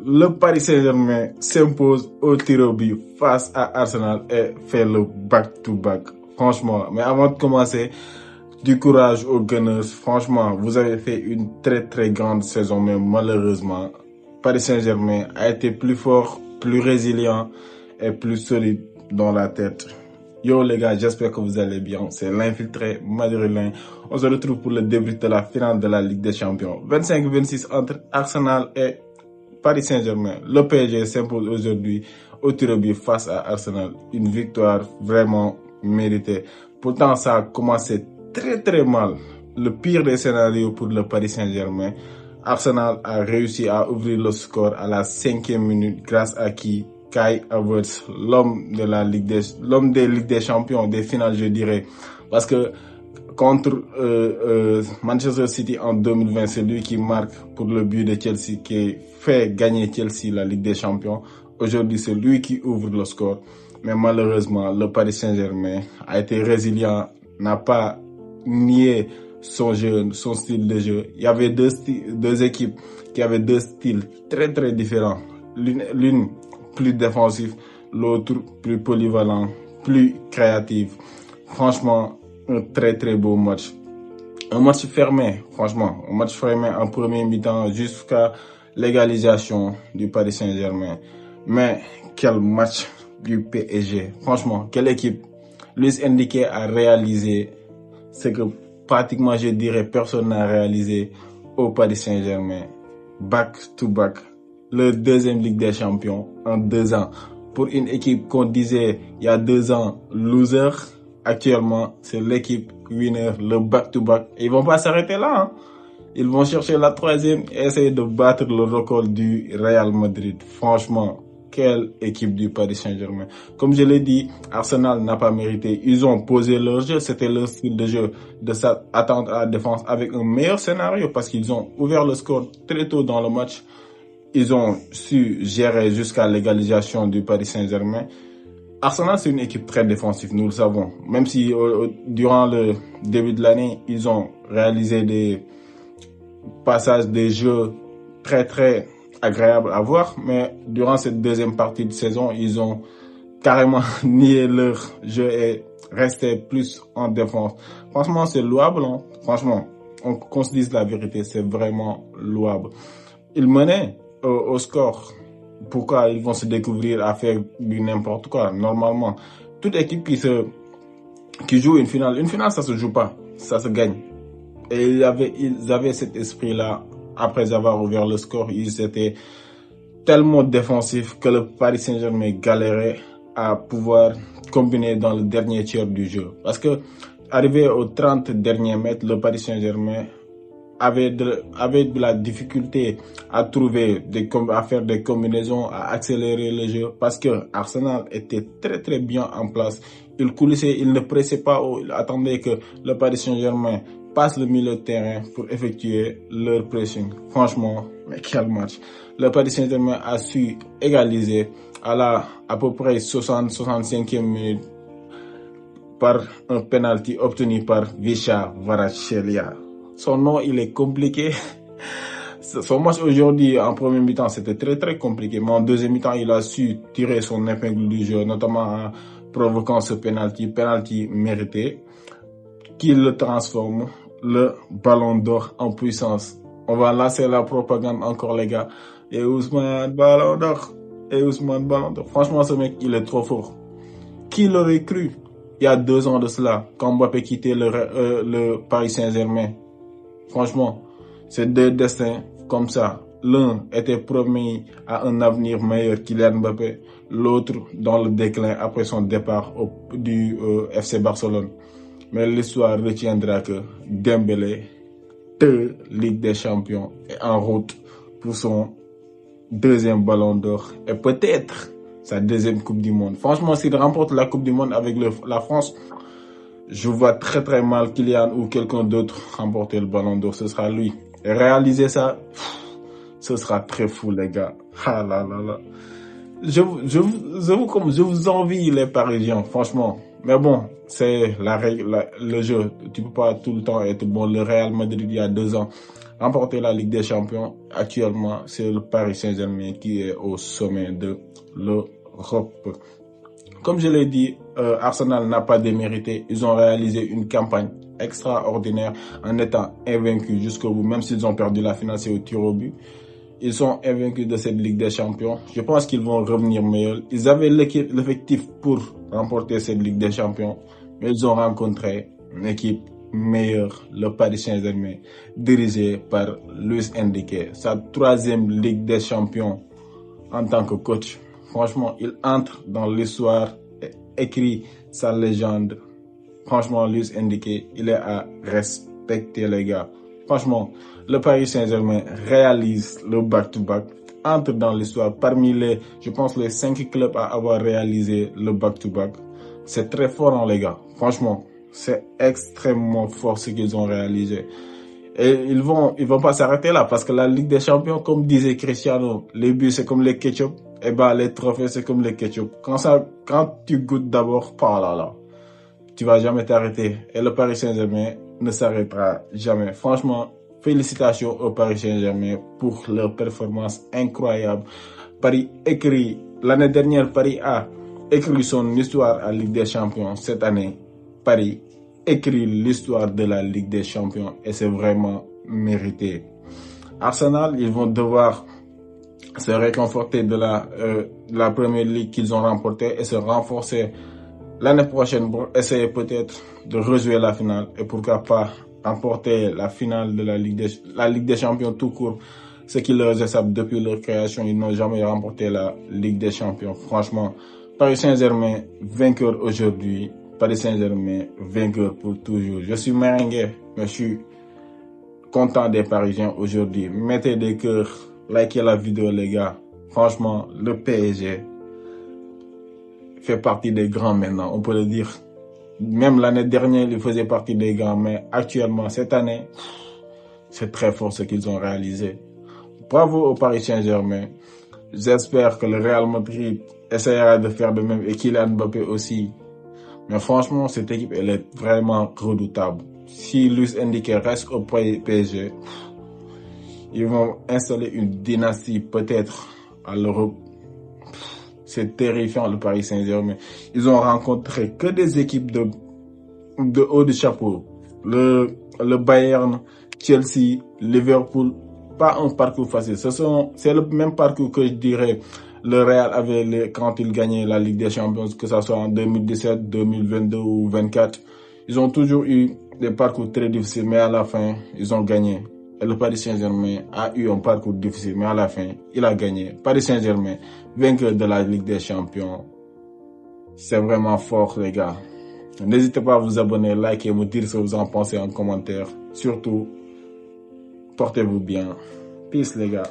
Le Paris Saint-Germain s'impose au tir au but face à Arsenal et fait le back-to-back. Franchement, mais avant de commencer, du courage aux Gunners. Franchement, vous avez fait une très très grande saison, mais malheureusement, Paris Saint-Germain a été plus fort, plus résilient et plus solide dans la tête. Yo les gars, j'espère que vous allez bien. C'est l'infiltré madrilène. On se retrouve pour le début de la finale de la Ligue des Champions. 25-26 entre Arsenal et Paris Saint-Germain. Le PSG s'impose aujourd'hui au tir au but face à Arsenal. Une victoire vraiment méritée. Pourtant, ça a commencé très très mal. Le pire des scénarios pour le Paris Saint-Germain. Arsenal a réussi à ouvrir le score à la 5e minute grâce à qui? Kai Havertz, l'homme des Ligues des Champions, des finales, je dirais. Parce que contre Manchester City en 2020, c'est lui qui marque pour le but de Chelsea, qui fait gagner Chelsea la Ligue des Champions. Aujourd'hui, c'est lui qui ouvre le score. Mais malheureusement, le Paris Saint-Germain a été résilient, n'a pas nié son jeu, son style de jeu. Il y avait deux équipes qui avaient deux styles très très différents. L'une plus défensif, l'autre plus polyvalent, plus créatif. Franchement, un très très beau match. Un match fermé, franchement. Un match fermé en premier mi-temps jusqu'à l'égalisation du Paris Saint-Germain. Mais quel match du PSG. Franchement, quelle équipe. Luis Enrique a réalisé ce que pratiquement, je dirais, personne n'a réalisé au Paris Saint-Germain. Back to back. Le deuxième Ligue des Champions en 2 ans. Pour une équipe qu'on disait il y a 2 ans loser, actuellement c'est l'équipe winner, le back-to-back. Et ils vont pas s'arrêter là. Hein. Ils vont chercher la 3e et essayer de battre le record du Real Madrid. Franchement, quelle équipe du Paris Saint-Germain. Comme je l'ai dit, Arsenal n'a pas mérité. Ils ont posé leur jeu, c'était leur style de jeu, de s'attendre à la défense avec un meilleur scénario parce qu'ils ont ouvert le score très tôt dans le match. Ils ont su gérer jusqu'à l'égalisation du Paris Saint-Germain. Arsenal, c'est une équipe très défensive, nous le savons. Même si durant le début de l'année, ils ont réalisé des passages des jeux très très agréables à voir. Mais durant cette deuxième partie de saison, ils ont carrément nié leur jeu et resté plus en défense. Franchement, c'est louable. Hein. Franchement, qu'on se dise la vérité, c'est vraiment louable. Ils menaient au score. Pourquoi ils vont se découvrir à faire du n'importe quoi? Normalement, toute équipe qui joue une finale ça se joue pas, ça se gagne. Et ils avaient cet esprit-là après avoir ouvert le score. Ils étaient tellement défensifs que le Paris Saint-Germain galérait à pouvoir combiner dans le dernier tiers du jeu. Parce que arrivé aux 30 derniers mètres, le Paris Saint-Germain avait de la difficulté à à faire des combinaisons, à accélérer le jeu parce que Arsenal était très très bien en place. Il coulissait, il ne pressait pas, il attendait que le Paris Saint-Germain passe le milieu de terrain pour effectuer leur pressing. Franchement, mais quel match. Le Paris Saint-Germain a su égaliser à peu près 60-65e minute par un penalty obtenu par Visha Kvaratskhelia. Son nom, il est compliqué. Son match aujourd'hui, en premier mi-temps, c'était très très compliqué. Mais en deuxième mi-temps, il a su tirer son épingle du jeu, notamment en provoquant ce penalty mérité, qui le transforme le ballon d'or en puissance. On va lancer la propagande encore, les gars. Et Ousmane, ballon d'or. Et Ousmane, ballon d'or. Franchement, ce mec, il est trop fort. Qui l'aurait cru? Il y a 2 ans de cela, quand Mbappé quittait le Paris Saint-Germain. Franchement, c'est 2 destins comme ça. L'un était promis à un avenir meilleur qu'Kylian Mbappé, l'autre dans le déclin après son départ du FC Barcelone. Mais l'histoire retiendra que Dembélé, 2 Ligue des Champions, est en route pour son 2e ballon d'or et peut-être sa 2e Coupe du Monde. Franchement, s'il remporte la Coupe du Monde avec la France, je vois très très mal Kylian ou quelqu'un d'autre remporter le ballon d'or. Ce sera lui. Et réaliser ça, ce sera très fou, les gars. Ah là là là. Je vous envie, les Parisiens, franchement. Mais bon, c'est la règle, le jeu. Tu peux pas tout le temps être bon. Le Real Madrid, il y a 2 ans, remporter la Ligue des Champions. Actuellement, c'est le Paris Saint-Germain qui est au sommet de l'Europe. Comme je l'ai dit, Arsenal n'a pas démérité. Ils ont réalisé une campagne extraordinaire en étant invaincus jusqu'au bout, même s'ils ont perdu la finale, c'est au tir au but. Ils sont invaincus de cette Ligue des Champions. Je pense qu'ils vont revenir meilleurs. Ils avaient l'effectif pour remporter cette Ligue des Champions, mais ils ont rencontré une équipe meilleure, le Paris Saint-Germain, dirigé par Luis Enrique. Sa 3e Ligue des Champions en tant que coach. Franchement, il entre dans l'histoire et écrit sa légende. Franchement, Luis Enrique, il est à respecter, les gars. Franchement, le Paris Saint-Germain réalise le back-to-back, entre dans l'histoire parmi je pense, les 5 clubs à avoir réalisé le back-to-back. C'est très fort, hein, les gars. Franchement, c'est extrêmement fort ce qu'ils ont réalisé. Et ils vont pas s'arrêter là parce que la Ligue des Champions, comme disait Cristiano, les buts c'est comme les ketchup, et ben les trophées c'est comme les ketchup. Quand tu goûtes d'abord, là, tu vas jamais t'arrêter. Et le Paris Saint-Germain ne s'arrêtera jamais. Franchement, félicitations au Paris Saint-Germain pour leur performance incroyable. L'année dernière, Paris a écrit son histoire à Ligue des Champions. Cette année, Paris écrit l'histoire de la Ligue des Champions et c'est vraiment mérité. Arsenal, ils vont devoir se réconforter de la première ligue qu'ils ont remportée et se renforcer l'année prochaine pour essayer peut-être de rejouer la finale et pourquoi pas remporter la finale de la Ligue des Champions tout court. Ce qui leur échappe depuis leur création, ils n'ont jamais remporté la Ligue des Champions. Franchement, Paris Saint-Germain vainqueur aujourd'hui. Paris Saint-Germain vainqueur pour toujours. Je suis merengue, mais je suis content des Parisiens aujourd'hui. Mettez des cœurs, likez la vidéo, les gars. Franchement, le PSG fait partie des grands maintenant, on peut le dire. Même l'année dernière, il faisait partie des grands, mais actuellement, cette année, c'est très fort ce qu'ils ont réalisé. Bravo au Paris Saint-Germain. J'espère que le Real Madrid essaiera de faire de même et Kylian Mbappé aussi. Mais franchement, cette équipe, elle est vraiment redoutable. Si Luis Enrique reste au PSG, ils vont installer une dynastie peut-être à l'Europe. C'est terrifiant, le Paris Saint-Germain. Ils ont rencontré que des équipes de haut de chapeau. Le Bayern, Chelsea, Liverpool, pas un parcours facile. C'est le même parcours que je dirais le Real avait quand il gagnait la Ligue des Champions, que ce soit en 2017, 2022 ou 2024. Ils ont toujours eu des parcours très difficiles, mais à la fin, ils ont gagné. Et le Paris Saint-Germain a eu un parcours difficile, mais à la fin, il a gagné. Paris Saint-Germain, vainqueur de la Ligue des Champions. C'est vraiment fort, les gars. N'hésitez pas à vous abonner, liker et me dire ce que vous en pensez en commentaire. Surtout, portez-vous bien. Peace, les gars.